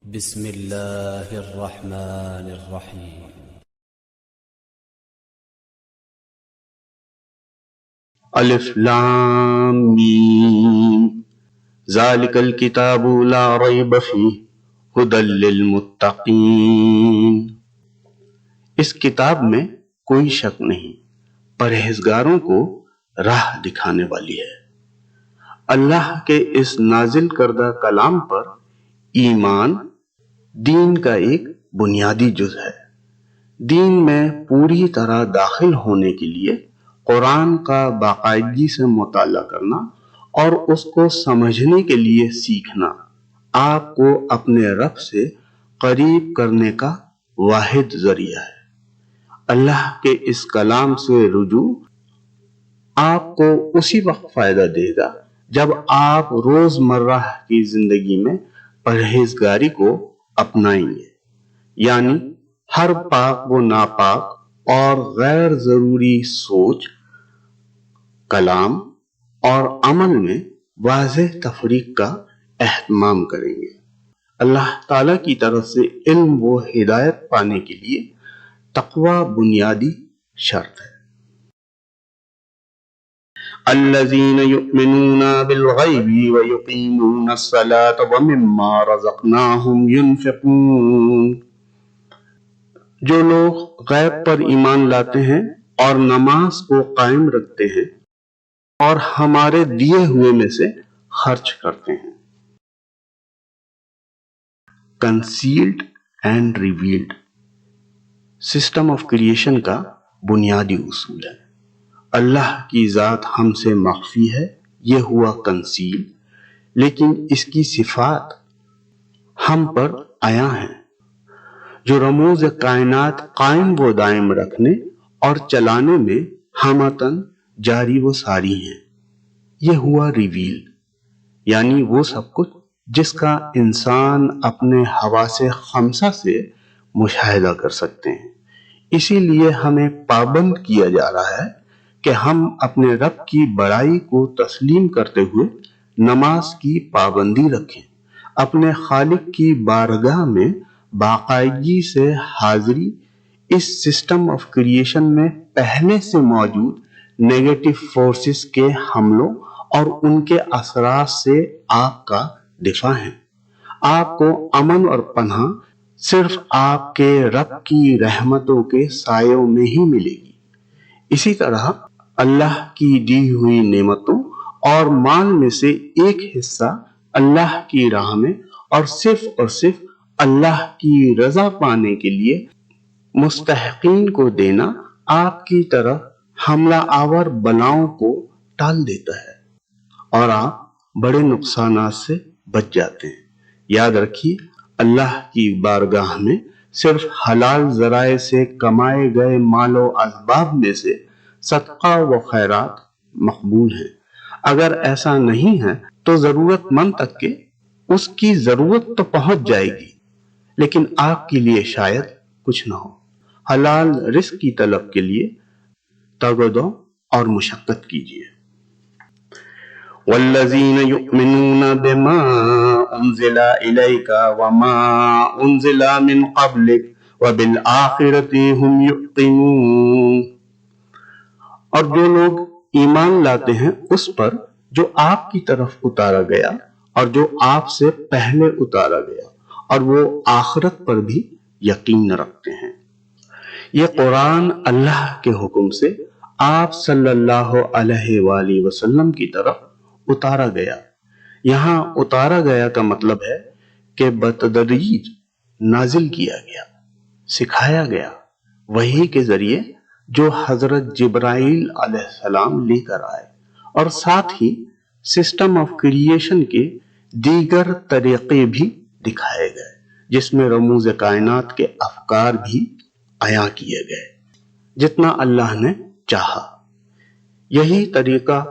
بسم اللہ الرحمن الرحیم۔ الف لام میم ذالک الکتاب لا ریب فیہ ھدی للمتقین۔ اس کتاب میں کوئی شک نہیں، پرہیزگاروں کو راہ دکھانے والی ہے۔ اللہ کے اس نازل کردہ کلام پر ایمان دین کا ایک بنیادی جز ہے۔ دین میں پوری طرح داخل ہونے کے لیے قرآن کا باقاعدگی سے مطالعہ کرنا اور اس کو سمجھنے کے لیے سیکھنا آپ کو اپنے رب سے قریب کرنے کا واحد ذریعہ ہے۔ اللہ کے اس کلام سے رجوع آپ کو اسی وقت فائدہ دے گا جب آپ روزمرہ کی زندگی میں پرہیزگاری کو اپنائیں گے، یعنی ہر پاک و ناپاک اور غیر ضروری سوچ، کلام اور عمل میں واضح تفریق کا اہتمام کریں گے۔ اللہ تعالیٰ کی طرف سے علم و ہدایت پانے کے لیے تقوی بنیادی شرط ہے۔ الذین یؤمنون بالغیب ویقیمون الصلاۃ ومما رزقناہم ینفقون۔ جو لوگ غیب پر ایمان لاتے ہیں اور نماز کو قائم رکھتے ہیں اور ہمارے دیے ہوئے میں سے خرچ کرتے ہیں۔ Concealed and revealed system of creation کا بنیادی اصول ہے۔ اللہ کی ذات ہم سے مخفی ہے، یہ ہوا کنسیل، لیکن اس کی صفات ہم پر عیاں ہیں، جو رموز کائنات قائم و دائم رکھنے اور چلانے میں ہمتاً جاری و ساری ہیں۔ یہ ہوا ریویل، یعنی وہ سب کچھ جس کا انسان اپنے حواس خمسہ سے مشاہدہ کر سکتے ہیں۔ اسی لیے ہمیں پابند کیا جا رہا ہے کہ ہم اپنے رب کی بڑائی کو تسلیم کرتے ہوئے نماز کی پابندی رکھیں، اپنے خالق کی بارگاہ میں باقاعدگی سے حاضری اس سسٹم آف کریشن میں پہلے سے موجود نیگیٹو فورسز کے حملوں اور ان کے اثرات سے آپ کا دفاع ہے۔ آپ کو امن اور پناہ صرف آپ کے رب کی رحمتوں کے سایوں میں ہی ملے گی۔ اسی طرح اللہ کی دی ہوئی نعمتوں اور مال میں سے ایک حصہ اللہ کی راہ میں اور صرف اللہ کی رضا پانے کے لیے مستحقین کو دینا آپ کی طرف حملہ آور بلاؤں کو ٹال دیتا ہے اور آپ بڑے نقصانات سے بچ جاتے ہیں۔ یاد رکھیے، اللہ کی بارگاہ میں صرف حلال ذرائع سے کمائے گئے مال و اسباب میں سے صدقہ و خیرات مقبول ہیں۔ اگر ایسا نہیں ہے تو ضرورت مند تک کہ اس کی ضرورت تو پہنچ جائے گی، لیکن آپ کے لیے شاید کچھ نہ ہو۔ حلال رزق کی طلب کے لیے تگ و دو اور مشقت کیجیے۔ والذین یؤمنون بما انزل الیک وما انزل من قبلک وبالآخرۃ هم یوقنون۔ اور جو لوگ ایمان لاتے ہیں اس پر جو آپ کی طرف اتارا گیا اور جو آپ سے پہلے اتارا گیا، اور وہ آخرت پر بھی یقین رکھتے ہیں۔ یہ قرآن اللہ کے حکم سے آپ صلی اللہ علیہ وآلہ وسلم کی طرف اتارا گیا۔ یہاں اتارا گیا کا مطلب ہے کہ بتدریج نازل کیا گیا، سکھایا گیا، وحی کے ذریعے جو حضرت جبرائیل علیہ السلام لے کر آئے، اور ساتھ ہی سسٹم آف کریشن کے دیگر طریقے بھی دکھائے گئے، جس میں رموز کائنات کے افکار بھی عیاں کیے گئے جتنا اللہ نے چاہا۔ یہی طریقہ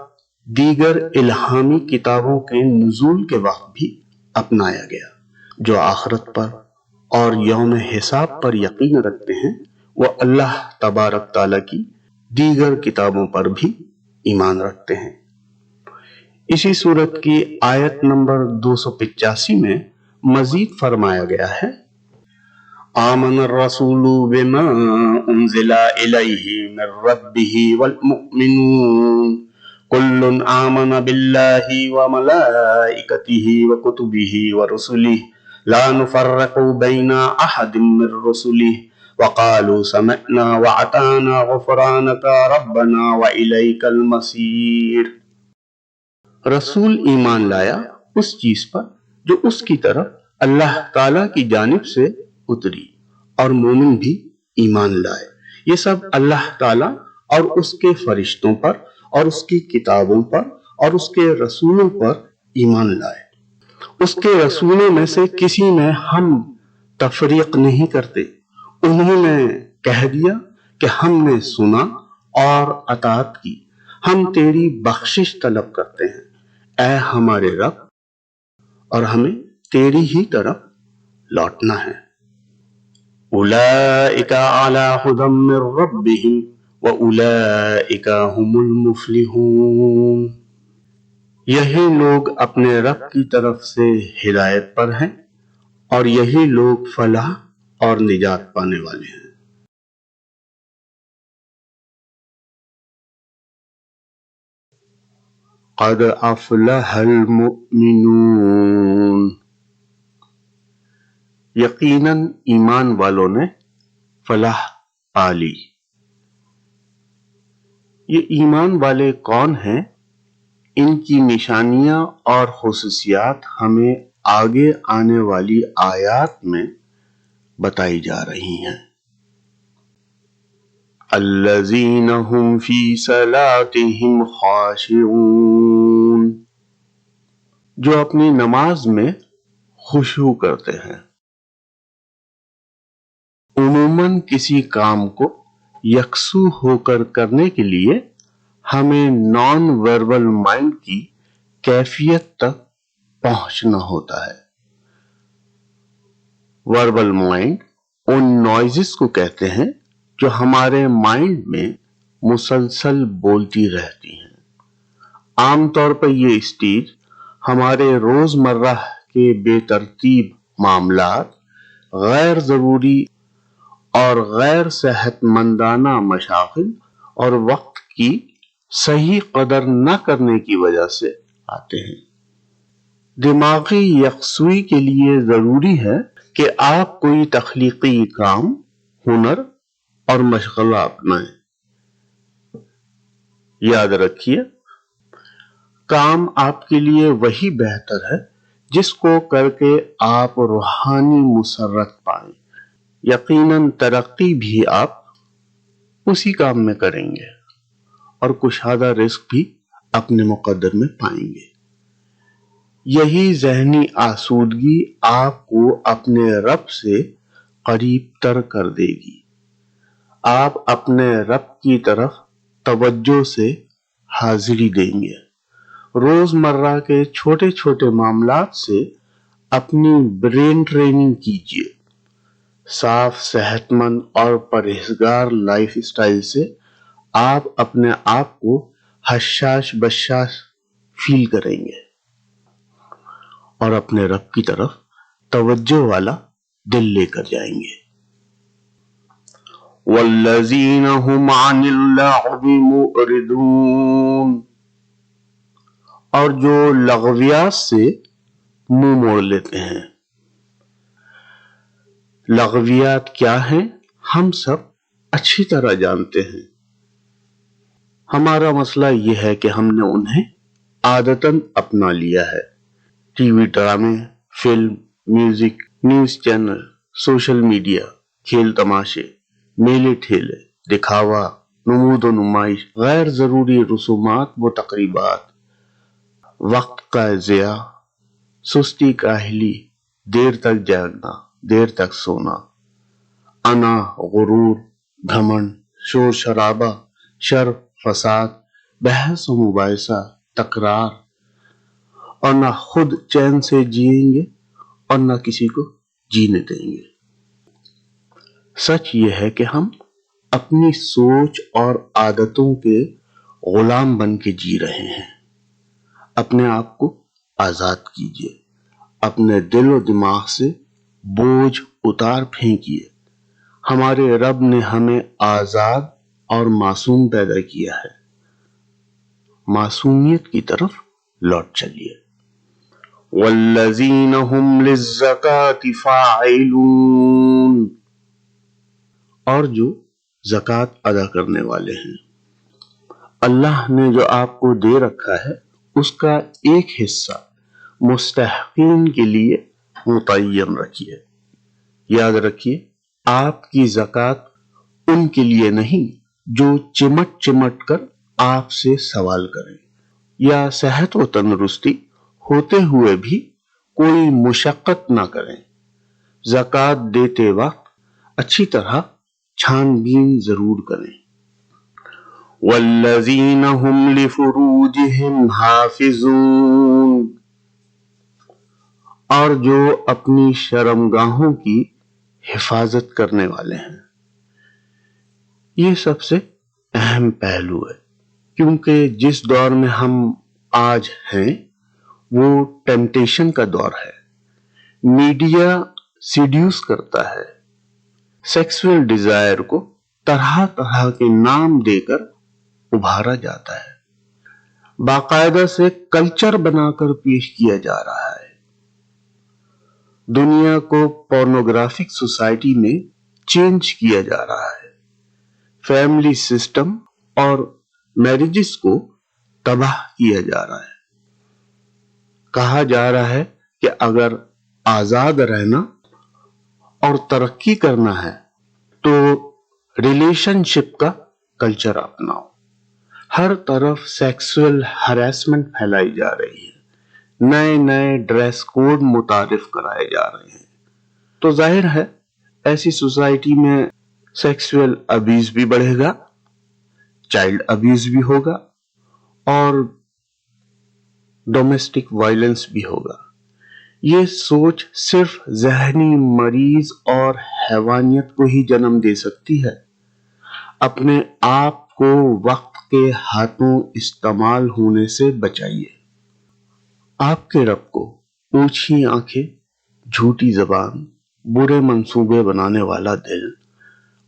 دیگر الہامی کتابوں کے نزول کے وقت بھی اپنایا گیا۔ جو آخرت پر اور یوم حساب پر یقین رکھتے ہیں وہ اللہ تبارک تعالیٰ کی دیگر کتابوں پر بھی ایمان رکھتے ہیں۔ اسی سورت کی آیت نمبر 285 میں مزید فرمایا گیا ہے آمن الرسول بما انزل الیہ من ربہ والمؤمنون کل آمن باللہ وملائکتہ وکتبہ ورسلہ لا نفرق بین احد من رسلہ وقالوا سمعنا وأطعنا غفرانک ربنا وإلیک المصیر۔ رسول ایمان لایا اس چیز پر جو اس کی طرف اللہ تعالیٰ کی جانب سے اتری، اور مومن بھی ایمان لائے، یہ سب اللہ تعالیٰ اور اس کے فرشتوں پر اور اس کی کتابوں پر اور اس کے رسولوں پر ایمان لائے۔ اس کے رسولوں میں سے کسی میں ہم تفریق نہیں کرتے، انہوں نے کہہ دیا کہ ہم نے سنا اور اطاعت کی، ہم تیری بخشش طلب کرتے ہیں اے ہمارے رب، اور ہمیں تیری ہی طرف لوٹنا ہے۔ اولئک علی ھدی من ربہم واولئک ھم المفلحون۔ یہی لوگ اپنے رب کی طرف سے ہدایت پر ہیں اور یہی لوگ فلاح اور نجات پانے والے ہیں۔ قد افلح المؤمنون، یقیناً ایمان والوں نے فلاح پا لی۔ یہ ایمان والے کون ہیں؟ ان کی نشانیاں اور خصوصیات ہمیں آگے آنے والی آیات میں بتائی جا رہی ہیں۔ الذین هم فی صلاتهم خاشعون، جو اپنی نماز میں خشوع کرتے ہیں۔ عموماً کسی کام کو یکسو ہو کر کرنے کے لیے ہمیں نان وربل مائنڈ کی کیفیت تک پہنچنا ہوتا ہے۔ وربل مائنڈ ان نوائزز کو کہتے ہیں جو ہمارے مائنڈ میں مسلسل بولتی رہتی ہیں۔ عام طور پر یہ اسٹیج ہمارے روزمرہ کے بے ترتیب معاملات، غیر ضروری اور غیر صحت مندانہ مشاغل اور وقت کی صحیح قدر نہ کرنے کی وجہ سے آتے ہیں۔ دماغی یکسوئی کے لیے ضروری ہے کہ آپ کوئی تخلیقی کام، ہنر اور مشغلہ اپنائیں۔ یاد رکھیے، کام آپ کے لیے وہی بہتر ہے جس کو کر کے آپ روحانی مسرت پائیں۔ یقیناً ترقی بھی آپ اسی کام میں کریں گے اور کشادہ رزق بھی اپنے مقدر میں پائیں گے۔ یہی ذہنی آسودگی آپ کو اپنے رب سے قریب تر کر دے گی۔ آپ اپنے رب کی طرف توجہ سے حاضری دیں گے۔ روزمرہ کے چھوٹے چھوٹے معاملات سے اپنی برین ٹریننگ کیجیے۔ صاف، صحت مند اور پرہیزگار لائف اسٹائل سے آپ اپنے آپ کو حشاش بشاش فیل کریں گے اور اپنے رب کی طرف توجہ والا دل لے کر جائیں گے۔ والذین هم عن اللغو معرضون، اور جو لغویات سے منہ موڑ لیتے ہیں۔ لغویات کیا ہیں ہم سب اچھی طرح جانتے ہیں۔ ہمارا مسئلہ یہ ہے کہ ہم نے انہیں عادتاً اپنا لیا ہے۔ ٹی وی ڈرامے، film, music, news channel, social media, کھیل تماشے، میلے ٹھیلے، دکھاوا، نمود و نمائش، غیر ضروری رسومات و تقریبات، وقت کا ضیاع، سستی کاہلی، دیر تک جاگنا، دیر تک سونا، انا، غرور، گھمنڈ، شور شرابہ، شر، فساد، بحث و مباحثہ، تکرار، اور نہ خود چین سے جئیں گے اور نہ کسی کو جینے دیں گے۔ سچ یہ ہے کہ ہم اپنی سوچ اور عادتوں کے غلام بن کے جی رہے ہیں۔ اپنے آپ کو آزاد کیجیے، اپنے دل و دماغ سے بوجھ اتار پھینکیے۔ ہمارے رب نے ہمیں آزاد اور معصوم پیدا کیا ہے، معصومیت کی طرف لوٹ چلیے۔ والذین هم للزکاة فاعلون، اور جو زکوٰۃ ادا کرنے والے ہیں، اللہ نے جو آپ کو دے رکھا ہے اس کا ایک حصہ مستحقین کے لیے متعین رکھیے۔ یاد رکھیے، آپ کی زکوٰۃ ان کے لیے نہیں جو چمٹ چمٹ کر آپ سے سوال کریں یا صحت و تندرستی ہوتے ہوئے بھی کوئی مشقت نہ کریں۔ زکوٰۃ دیتے وقت اچھی طرح چھان بین ضرور کریں۔ والذین هم لفروجہم حافظون، اور جو اپنی شرمگاہوں کی حفاظت کرنے والے ہیں۔ یہ سب سے اہم پہلو ہے، کیونکہ جس دور میں ہم آج ہیں وہ ٹیمپٹیشن کا دور ہے۔ میڈیا سیڈیوس کرتا ہے، سیکسول ڈیزائر کو طرح طرح کے نام دے کر ابھارا جاتا ہے، باقاعدہ سے کلچر بنا کر پیش کیا جا رہا ہے۔ دنیا کو پورنوگرافک سوسائٹی میں چینج کیا جا رہا ہے۔ فیملی سسٹم اور میرجز کو تباہ کیا جا رہا ہے۔ کہا جا رہا ہے کہ اگر آزاد رہنا اور ترقی کرنا ہے تو ریلیشن شپ کا کلچر اپناؤ۔ ہر طرف سیکسول ہراسمنٹ پھیلائی جا رہی ہے، نئے نئے ڈریس کوڈ متعارف کرائے جا رہے ہیں۔ تو ظاہر ہے ایسی سوسائٹی میں سیکسول ابیوز بھی بڑھے گا، چائلڈ ابیوز بھی ہوگا اور ڈومیسٹک وائلنس بھی ہوگا۔ یہ سوچ صرف ذہنی مریض اور حیوانیت کو ہی جنم دے سکتی ہے۔ اپنے آپ کو وقت کے ہاتھوں استعمال ہونے سے بچائیے۔ آپ کے رب کو اونچی آنکھیں، جھوٹی زبان، برے منصوبے بنانے والا دل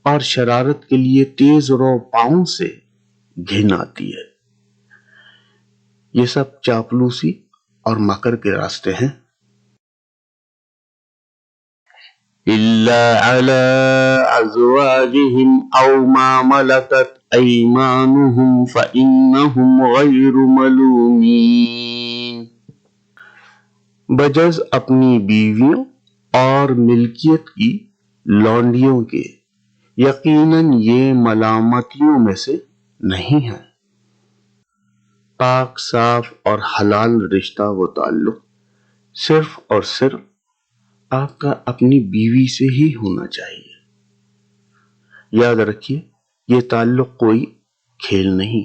اور شرارت کے لیے تیز رو پاؤں سے گھن آتی ہے۔ یہ سب چاپلوسی اور مکر کے راستے ہیں۔ إِلَّا عَلَىٰ أَزْوَاجِهِمْ أَوْ مَا مَلَكَتْ أَيْمَانُهُمْ فَإِنَّهُمْ غَيْرُ مَلُومِينَ، بجز اپنی بیویوں اور ملکیت کی لونڈیوں کے، یقیناً یہ ملامتیوں میں سے نہیں ہے۔ پاک صاف اور حلال رشتہ و تعلق صرف اور صرف آپ کا اپنی بیوی سے ہی ہونا چاہیے۔ یاد رکھیے، یہ تعلق کوئی کھیل نہیں۔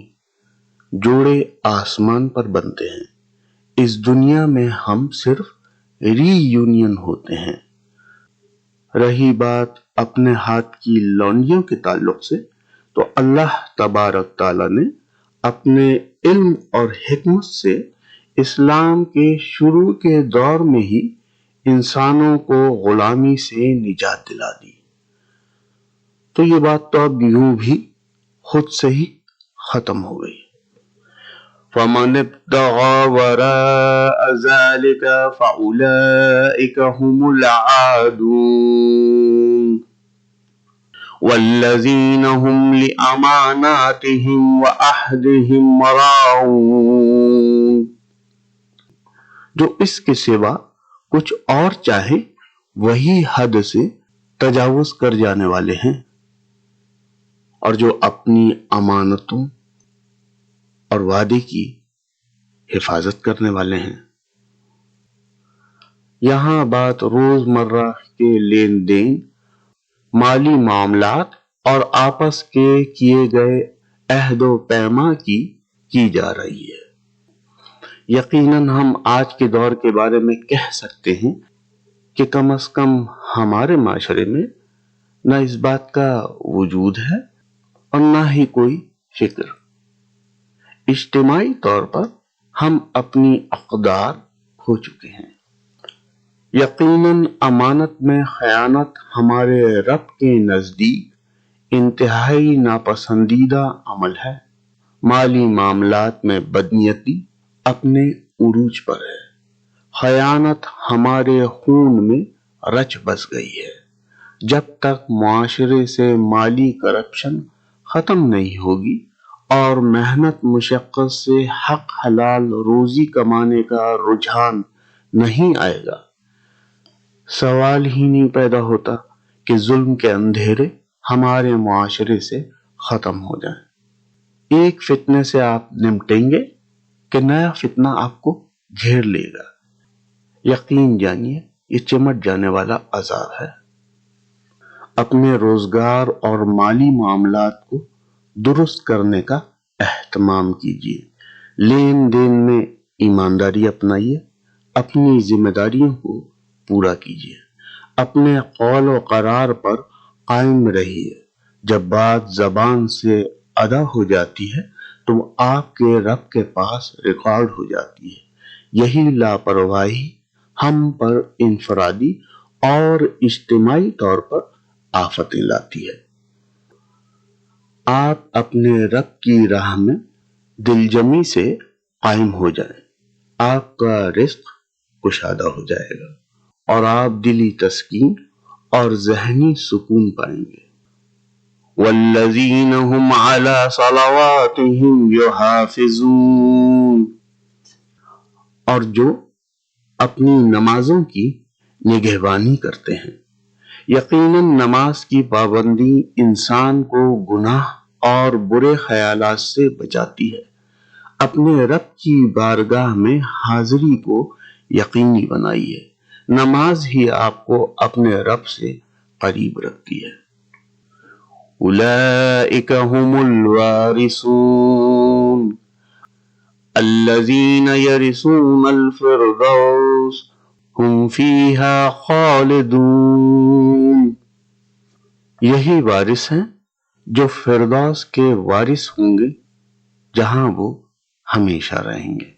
جوڑے آسمان پر بنتے ہیں، اس دنیا میں ہم صرف ری یونین ہوتے ہیں۔ رہی بات اپنے ہاتھ کی لونڈیوں کے تعلق سے، تو اللہ تبارک تعالیٰ نے اپنے علم اور حکمت سے اسلام کے شروع کے دور میں ہی انسانوں کو غلامی سے نجات دلا دی۔ تو یہ بات تو اب یوں بھی خود سے ہی ختم ہو گئی۔ فَمَنِ ابْتَغَىٰ وَرَاءَ ذَٰلِكَ فَأُولَٰئِكَ هُمُ الْعَادُونَ وَالَّذِينَ هُمْ لِأَمَانَاتِهِمْ وَعَهْدِهِمْ رَاعُونَ، جو اس کے سوا کچھ اور چاہے وہی حد سے تجاوز کر جانے والے ہیں، اور جو اپنی امانتوں اور وعدے کی حفاظت کرنے والے ہیں۔ یہاں بات روزمرہ کے لین دین، مالی معاملات اور آپس کے کیے گئے عہد و پیما کی جا رہی ہے۔ یقیناً ہم آج کے دور کے بارے میں کہہ سکتے ہیں کہ کم از کم ہمارے معاشرے میں نہ اس بات کا وجود ہے اور نہ ہی کوئی فکر۔ اجتماعی طور پر ہم اپنی اقدار کھو چکے ہیں۔ یقیناً امانت میں خیانت ہمارے رب کے نزدیک انتہائی ناپسندیدہ عمل ہے۔ مالی معاملات میں بدنیتی اپنے عروج پر ہے۔ خیانت ہمارے خون میں رچ بس گئی ہے۔ جب تک معاشرے سے مالی کرپشن ختم نہیں ہوگی اور محنت مشقت سے حق حلال روزی کمانے کا رجحان نہیں آئے گا، سوال ہی نہیں پیدا ہوتا کہ ظلم کے اندھیرے ہمارے معاشرے سے ختم ہو جائیں۔ ایک فتنے سے آپ نمٹیں گے کہ نیا فتنہ آپ کو گھیر لے گا۔ یقین جانیے یہ چمٹ جانے والا عذاب ہے۔ اپنے روزگار اور مالی معاملات کو درست کرنے کا اہتمام کیجیے۔ لین دین میں ایمانداری اپنائیے۔ اپنی ذمہ داریوں کو پورا کیجیے۔ اپنے قول و قرار پر قائم رہیے۔ جب بات زبان سے ادا ہو جاتی ہے تو آپ کے رب کے پاس ریکارڈ ہو جاتی ہے۔ یہی لاپرواہی ہم پر انفرادی اور اجتماعی طور پر آفتیں لاتی ہے۔ آپ اپنے رب کی راہ میں دلجمی سے قائم ہو جائیں، آپ کا رزق کشادہ ہو جائے گا اور آپ دلی تسکین اور ذہنی سکون پائیں گے۔ والذین هم علی صلواتهم یحافظون، اور جو اپنی نمازوں کی نگہبانی کرتے ہیں۔ یقیناً نماز کی پابندی انسان کو گناہ اور برے خیالات سے بچاتی ہے۔ اپنے رب کی بارگاہ میں حاضری کو یقینی بنائیے۔ نماز ہی آپ کو اپنے رب سے قریب رکھتی ہے۔ اولئک هم الوارثون الذین یرثون الفردوس هم فیہا خالدون، یہی وارث ہیں جو فردوس کے وارث ہوں گے جہاں وہ ہمیشہ رہیں گے۔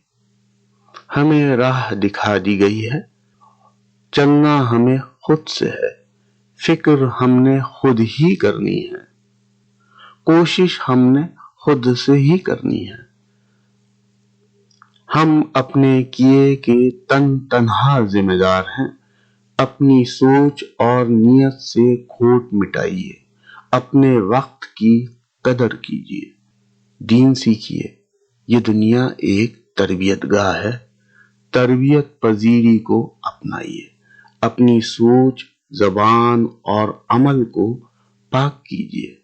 ہمیں راہ دکھا دی گئی ہے، چلنا ہمیں خود سے ہے، فکر ہم نے خود ہی کرنی ہے، کوشش ہم نے خود سے ہی کرنی ہے۔ ہم اپنے کیے کے تنہا ذمہ دار ہیں۔ اپنی سوچ اور نیت سے کھوٹ مٹائیے۔ اپنے وقت کی قدر کیجیے۔ دین سیکھیے۔ یہ دنیا ایک تربیت گاہ ہے۔ تربیت پذیری کو اپنائیے۔ اپنی سوچ، زبان اور عمل کو پاک کیجیے۔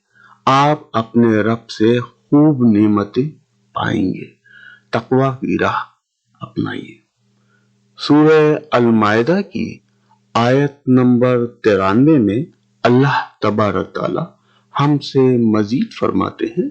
آپ اپنے رب سے خوب نعمتیں پائیں گے۔ تقوی کی راہ اپنائیے۔ سورہ المائدہ کی آیت نمبر 93 میں اللہ تبارک تعالی ہم سے مزید فرماتے ہیں،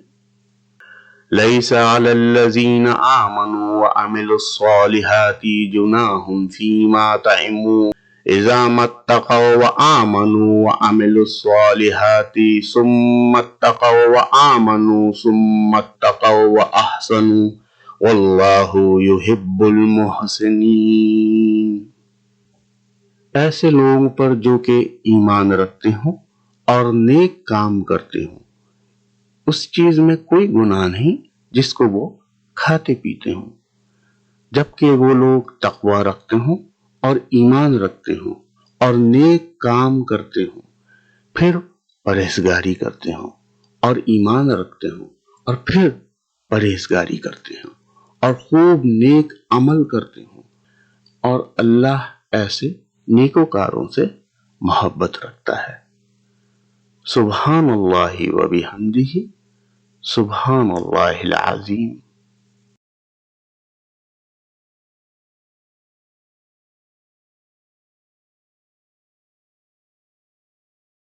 لَيْسَ عَلَى الَّذِينَ آمَنُوا وَعَمِلُوا الصَّالِحَاتِ جُنَاحٌ فِيمَا طَعِمُوا إِذَا مَا اتَّقَوْا وَآمَنُوا وَعَمِلُوا الصَّالِحَاتِ ثُمَّ اتَّقَوْا وَآمَنُوا ثُمَّ اتَّقَوْا وَأَحْسَنُوا وَاللَّهُ يُحِبُّ الْمُحْسِنِينَ۔ ایسے لوگوں پر جو کہ ایمان رکھتے ہوں اور نیک کام کرتے ہوں، اس چیز میں کوئی گناہ نہیں جس کو وہ کھاتے پیتے ہوں، جبکہ وہ لوگ تقوی رکھتے ہوں اور ایمان رکھتے ہوں اور نیک کام کرتے ہوں، پھر پرہیزگاری کرتے ہوں اور ایمان رکھتے ہوں اور پھر پرہیزگاری کرتے ہوں اور خوب نیک عمل کرتے ہوں، اور اللہ ایسے نیکوکاروں سے محبت رکھتا ہے۔ سبحان اللہ و بحمدہ، سبحان اللہ العظیم۔